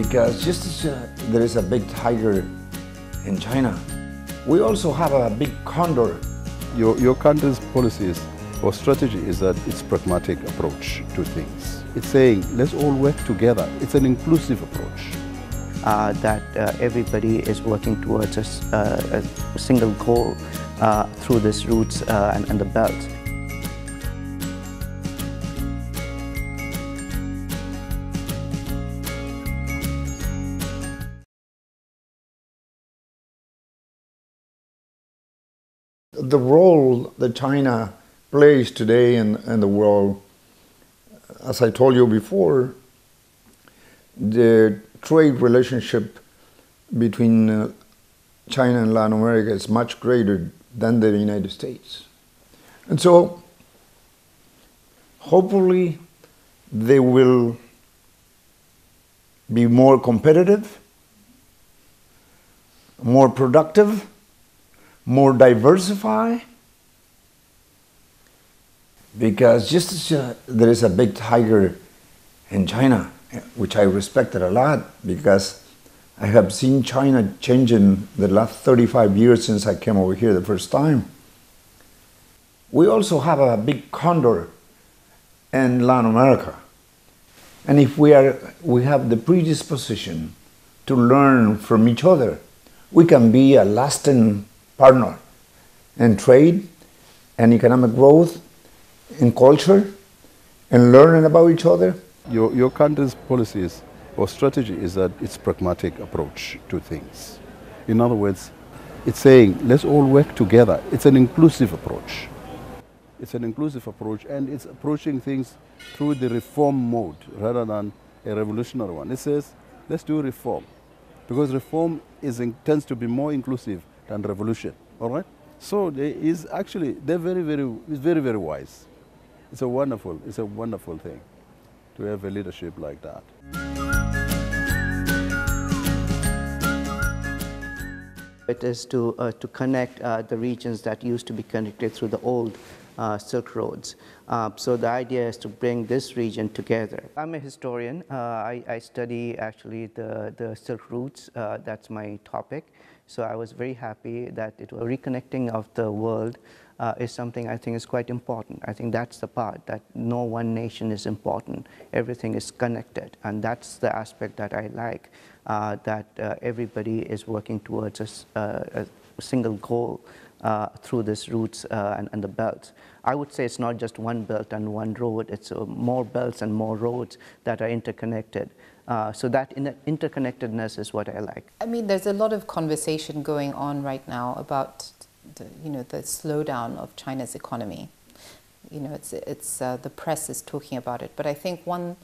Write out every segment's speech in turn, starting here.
Because just as there is a big tiger in China, we also have a big condor. Your country's policies or strategy is that it's pragmatic approach to things. It's saying let's all work together. It's an inclusive approach. That everybody is working towards a single goal through these routes and the belt. The role that China plays today in the world, as I told you before, the trade relationship between China and Latin America is much greater than the United States. And so, hopefully, they will be more competitive, more productive, more diversified, because just as there is a big tiger in China, which I respected a lot because I have seen China change in the last 35 years since I came over here the first time. We also have a big condor in Latin America. And if we have the predisposition to learn from each other, we can be a lasting partner in trade and economic growth, in culture, and learning about each other. Your country's policies or strategy is that it's pragmatic approach to things. In other words, it's saying let's all work together. It's an inclusive approach. It's an inclusive approach, and it's approaching things through the reform mode rather than a revolutionary one. It says let's do reform, because reform tends to be more inclusive than revolution. All right. So they're very wise. It's a wonderful thing to have a leadership like that. It is to connect the regions that used to be connected through the old Silk Roads. So the idea is to bring this region together. I'm a historian. I study actually the Silk routes. That's my topic. So I was very happy that reconnecting of the world is something I think is quite important. I think that's the part, that no one nation is important. Everything is connected, and that's the aspect that I like, that everybody is working towards a single goal through these routes and the belts. I would say it's not just one belt and one road, it's more belts and more roads that are interconnected. So that interconnectedness is what I like. I mean, there's a lot of conversation going on right now about the slowdown of China's economy. The press is talking about it, but I think one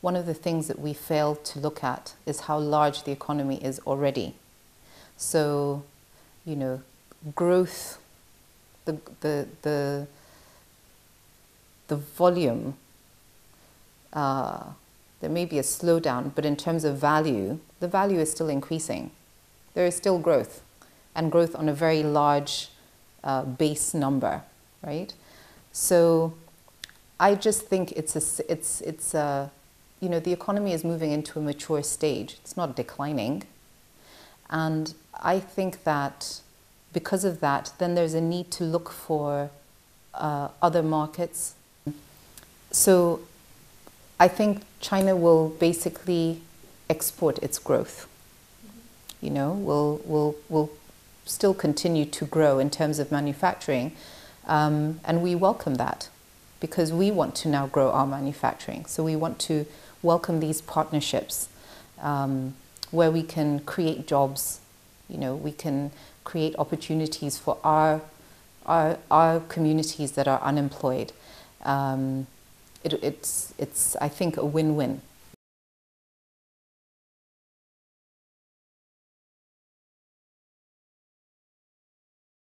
of the things that we fail to look at is how large the economy is already. So, growth, the volume. There may be a slowdown, but in terms of value, the value is still increasing. There is still growth, and growth on a very large base number, right? So I just think the economy is moving into a mature stage. It's not declining. And I think that because of that, then there's a need to look for other markets. So I think China will basically export its growth. Will still continue to grow in terms of manufacturing, and we welcome that because we want to now grow our manufacturing. So we want to welcome these partnerships where we can create jobs. We can create opportunities for our communities that are unemployed. It's I think a win-win.